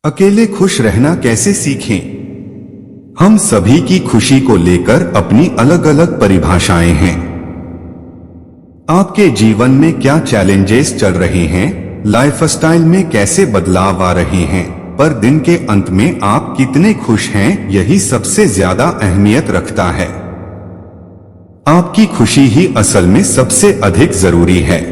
अकेले खुश रहना कैसे सीखें? हम सभी की खुशी को लेकर अपनी अलग अलग परिभाषाएं हैं। आपके जीवन में क्या चैलेंजेस चल रहे हैं, लाइफस्टाइल में कैसे बदलाव आ रहे हैं, पर दिन के अंत में आप कितने खुश हैं, यही सबसे ज्यादा अहमियत रखता है। आपकी खुशी ही असल में सबसे अधिक जरूरी है।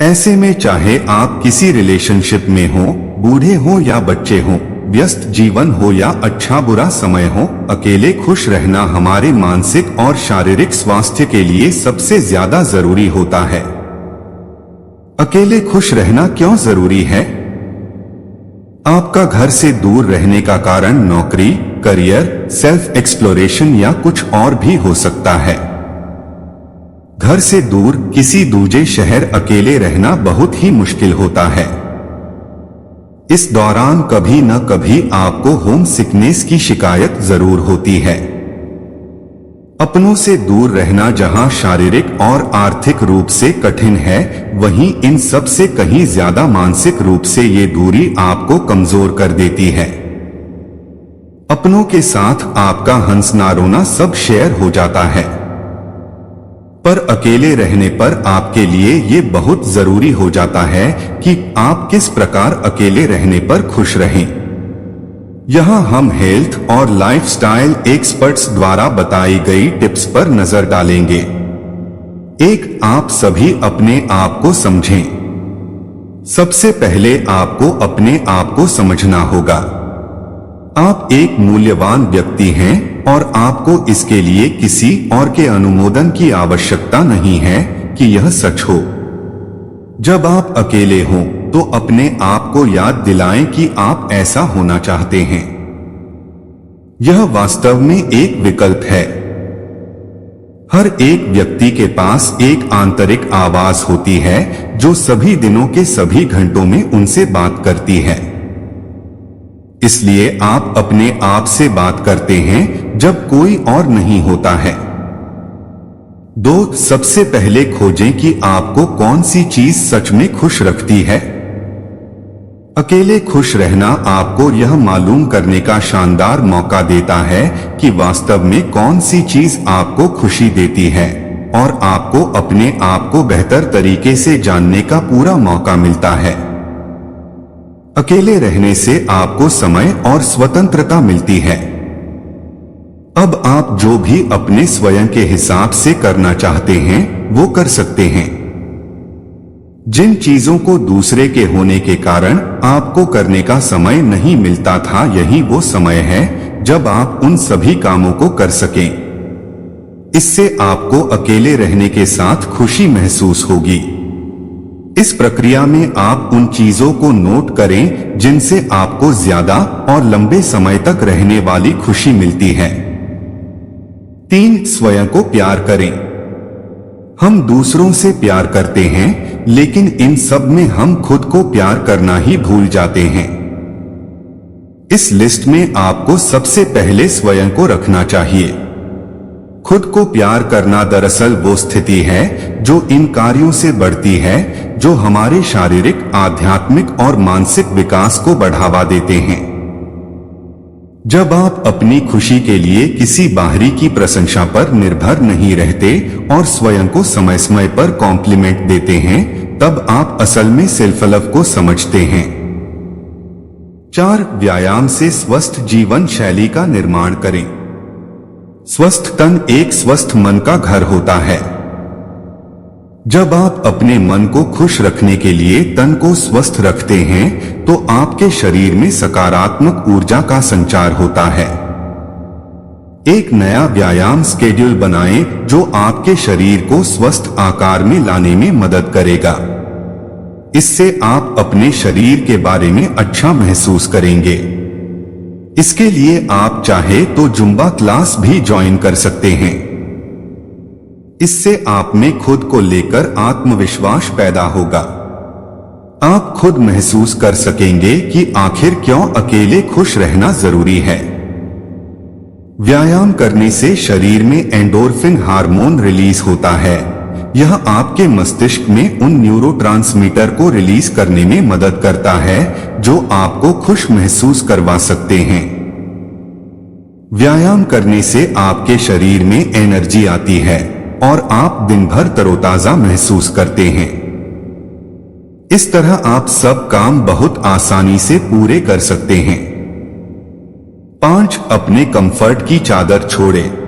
ऐसे में चाहे आप किसी रिलेशनशिप में हो, बूढ़े हो या बच्चे हो, व्यस्त जीवन हो या अच्छा बुरा समय हो, अकेले खुश रहना हमारे मानसिक और शारीरिक स्वास्थ्य के लिए सबसे ज्यादा जरूरी होता है। अकेले खुश रहना क्यों जरूरी है? आपका घर से दूर रहने का कारण नौकरी, करियर, सेल्फ एक्सप्लोरेशन या कुछ और भी हो सकता है। घर से दूर किसी दूसरे शहर अकेले रहना बहुत ही मुश्किल होता है। इस दौरान कभी न कभी आपको होम सिकनेस की शिकायत जरूर होती है। अपनों से दूर रहना जहां शारीरिक और आर्थिक रूप से कठिन है, वहीं इन सब से कहीं ज्यादा मानसिक रूप से ये दूरी आपको कमजोर कर देती है। अपनों के साथ आपका हंसना रोना सब शेयर हो जाता है, पर अकेले रहने पर आपके लिए ये बहुत जरूरी हो जाता है कि आप किस प्रकार अकेले रहने पर खुश रहें। यहाँ हम हेल्थ और लाइफस्टाइल एक्सपर्ट्स द्वारा बताई गई टिप्स पर नजर डालेंगे। एक, आप सभी अपने आप को समझें। सबसे पहले आपको अपने आप को समझना होगा। आप एक मूल्यवान व्यक्ति हैं और आपको इसके लिए किसी और के अनुमोदन की आवश्यकता नहीं है कि यह सच हो। जब आप अकेले हों तो अपने आप को याद दिलाएं कि आप ऐसा होना चाहते हैं। यह वास्तव में एक विकल्प है। हर एक व्यक्ति के पास एक आंतरिक आवाज होती है जो सभी दिनों के सभी घंटों में उनसे बात करती है। इसलिए आप अपने आप से बात करते हैं जब कोई और नहीं होता है। 2, सबसे पहले खोजें कि आपको कौन सी चीज सच में खुश रखती है। अकेले खुश रहना आपको यह मालूम करने का शानदार मौका देता है कि वास्तव में कौन सी चीज आपको खुशी देती है, और आपको अपने आप को बेहतर तरीके से जानने का पूरा मौका मिलता है। अकेले रहने से आपको समय और स्वतंत्रता मिलती है। अब आप जो भी अपने स्वयं के हिसाब से करना चाहते हैं वो कर सकते हैं। जिन चीजों को दूसरे के होने के कारण आपको करने का समय नहीं मिलता था, यही वो समय है जब आप उन सभी कामों को कर सकें। इससे आपको अकेले रहने के साथ खुशी महसूस होगी। इस प्रक्रिया में आप उन चीजों को नोट करें जिनसे आपको ज्यादा और लंबे समय तक रहने वाली खुशी मिलती है। 3, स्वयं को प्यार करें। हम दूसरों से प्यार करते हैं, लेकिन इन सब में हम खुद को प्यार करना ही भूल जाते हैं। इस लिस्ट में आपको सबसे पहले स्वयं को रखना चाहिए। खुद को प्यार करना दरअसल वो स्थिति है जो इन कार्यों से बढ़ती है जो हमारे शारीरिक, आध्यात्मिक और मानसिक विकास को बढ़ावा देते हैं। जब आप अपनी खुशी के लिए किसी बाहरी की प्रशंसा पर निर्भर नहीं रहते और स्वयं को समय समय पर कॉम्प्लीमेंट देते हैं, तब आप असल में सेल्फ लव को समझते हैं। 4, व्यायाम से स्वस्थ जीवन शैली का निर्माण करें। स्वस्थ तन एक स्वस्थ मन का घर होता है। जब आप अपने मन को खुश रखने के लिए तन को स्वस्थ रखते हैं तो आपके शरीर में सकारात्मक ऊर्जा का संचार होता है। एक नया व्यायाम स्केड्यूल बनाएं जो आपके शरीर को स्वस्थ आकार में लाने में मदद करेगा। इससे आप अपने शरीर के बारे में अच्छा महसूस करेंगे। इसके लिए आप चाहे तो जुम्बा क्लास भी ज्वाइन कर सकते हैं। इससे आप में खुद को लेकर आत्मविश्वास पैदा होगा। आप खुद महसूस कर सकेंगे कि आखिर क्यों अकेले खुश रहना जरूरी है। व्यायाम करने से शरीर में एंडोर्फिन हार्मोन रिलीज होता है, यह आपके मस्तिष्क में उन न्यूरोट्रांसमीटर को रिलीज करने में मदद करता है जो आपको खुश महसूस करवा सकते हैं। व्यायाम करने से आपके शरीर में एनर्जी आती है और आप दिन भर तरोताजा महसूस करते हैं। इस तरह आप सब काम बहुत आसानी से पूरे कर सकते हैं। 5. अपने कंफर्ट की चादर छोड़ें।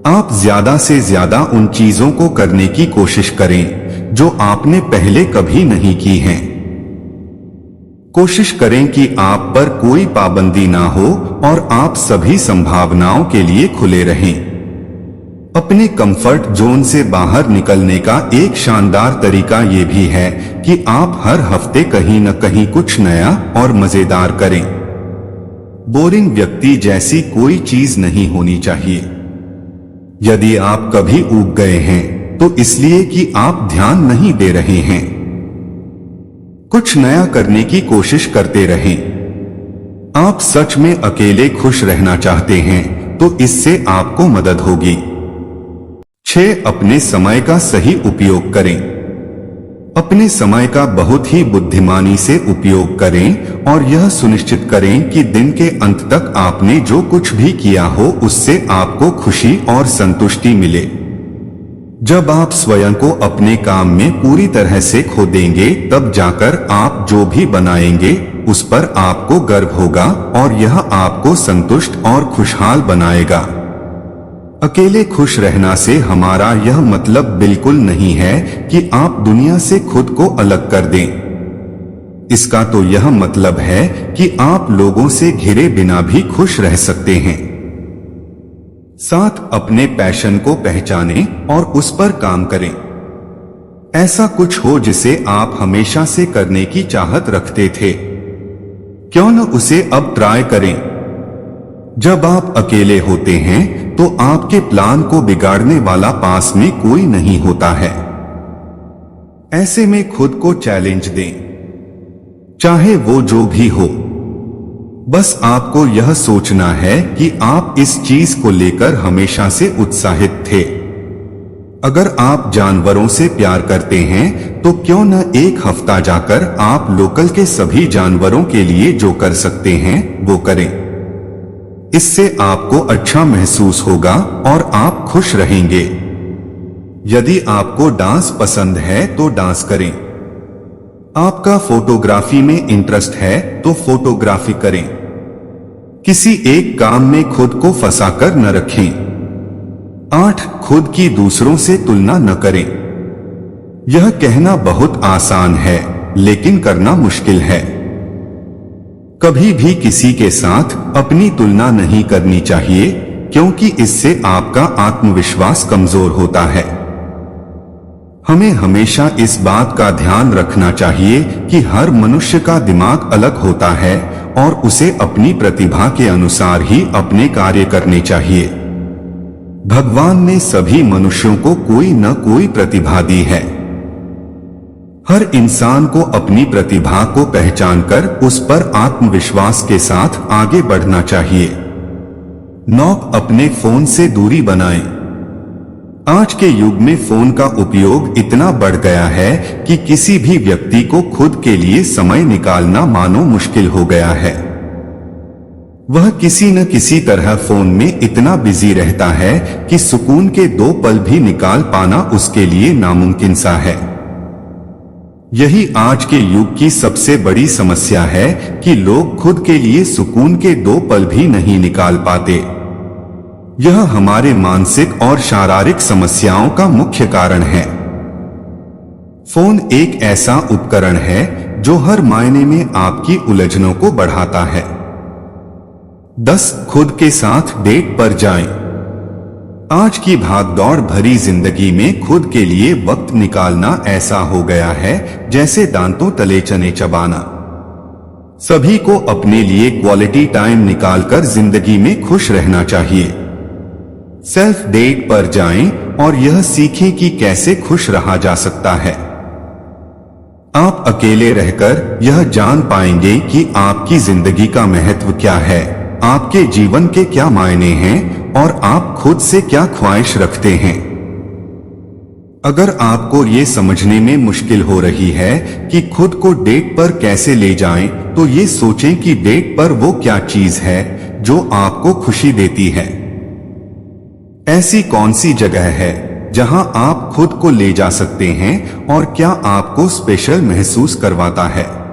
आप ज्यादा से ज्यादा उन चीजों को करने की कोशिश करें जो आपने पहले कभी नहीं की हैं। कोशिश करें कि आप पर कोई पाबंदी ना हो और आप सभी संभावनाओं के लिए खुले रहें। अपने कंफर्ट जोन से बाहर निकलने का एक शानदार तरीका यह भी है कि आप हर हफ्ते कहीं न कहीं कुछ नया और मजेदार करें। बोरिंग व्यक्ति जैसी कोई चीज नहीं होनी चाहिए। यदि आप कभी ऊब गए हैं तो इसलिए कि आप ध्यान नहीं दे रहे हैं। कुछ नया करने की कोशिश करते रहें। आप सच में अकेले खुश रहना चाहते हैं तो इससे आपको मदद होगी। 6. अपने समय का सही उपयोग करें। अपने समय का बहुत ही बुद्धिमानी से उपयोग करें और यह सुनिश्चित करें कि दिन के अंत तक आपने जो कुछ भी किया हो उससे आपको खुशी और संतुष्टि मिले। जब आप स्वयं को अपने काम में पूरी तरह से खो देंगे तब जाकर आप जो भी बनाएंगे उस पर आपको गर्व होगा और यह आपको संतुष्ट और खुशहाल बनाएगा। अकेले खुश रहना से हमारा यह मतलब बिल्कुल नहीं है कि आप दुनिया से खुद को अलग कर दें। इसका तो यह मतलब है कि आप लोगों से घिरे बिना भी खुश रह सकते हैं। 7. अपने पैशन को पहचानें और उस पर काम करें। ऐसा कुछ हो जिसे आप हमेशा से करने की चाहत रखते थे, क्यों न उसे अब ट्राई करें। जब आप अकेले होते हैं तो आपके प्लान को बिगाड़ने वाला पास में कोई नहीं होता है। ऐसे में खुद को चैलेंज दें, चाहे वो जो भी हो। बस आपको यह सोचना है कि आप इस चीज को लेकर हमेशा से उत्साहित थे। अगर आप जानवरों से प्यार करते हैं तो क्यों न एक हफ्ता जाकर आप लोकल के सभी जानवरों के लिए जो कर सकते हैं वो करें। इससे आपको अच्छा महसूस होगा और आप खुश रहेंगे। यदि आपको डांस पसंद है तो डांस करें। आपका फोटोग्राफी में इंटरेस्ट है तो फोटोग्राफी करें। किसी एक काम में खुद को फंसाकर न रखें। 8. खुद की दूसरों से तुलना न करें। यह कहना बहुत आसान है लेकिन करना मुश्किल है। कभी भी किसी के साथ अपनी तुलना नहीं करनी चाहिए क्योंकि इससे आपका आत्मविश्वास कमजोर होता है। हमें हमेशा इस बात का ध्यान रखना चाहिए कि हर मनुष्य का दिमाग अलग होता है और उसे अपनी प्रतिभा के अनुसार ही अपने कार्य करने चाहिए। भगवान ने सभी मनुष्यों को कोई न कोई प्रतिभा दी है। हर इंसान को अपनी प्रतिभा को पहचानकर उस पर आत्मविश्वास के साथ आगे बढ़ना चाहिए। 9. अपने फोन से दूरी बनाएं। आज के युग में फोन का उपयोग इतना बढ़ गया है कि किसी भी व्यक्ति को खुद के लिए समय निकालना मानो मुश्किल हो गया है। वह किसी न किसी तरह फोन में इतना बिजी रहता है कि सुकून के 2 पल भी निकाल पाना उसके लिए नामुमकिन सा है। यही आज के युग की सबसे बड़ी समस्या है कि लोग खुद के लिए सुकून के 2 पल भी नहीं निकाल पाते। यह हमारे मानसिक और शारीरिक समस्याओं का मुख्य कारण है। फोन एक ऐसा उपकरण है जो हर मायने में आपकी उलझनों को बढ़ाता है। 10. खुद के साथ डेट पर जाएं। आज की भागदौड़ भरी जिंदगी में खुद के लिए वक्त निकालना ऐसा हो गया है जैसे दांतों तले चने चबाना। सभी को अपने लिए क्वालिटी टाइम निकालकर जिंदगी में खुश रहना चाहिए। सेल्फ डेट पर जाएं और यह सीखें कि कैसे खुश रहा जा सकता है। आप अकेले रहकर यह जान पाएंगे कि आपकी जिंदगी का महत्व क्या है, आपके जीवन के क्या मायने हैं और आप खुद से क्या ख्वाहिश रखते हैं। अगर आपको ये समझने में मुश्किल हो रही है कि खुद को डेट पर कैसे ले जाएं, तो ये सोचें कि डेट पर वो क्या चीज है जो आपको खुशी देती है। ऐसी कौन सी जगह है जहां आप खुद को ले जा सकते हैं और क्या आपको स्पेशल महसूस करवाता है।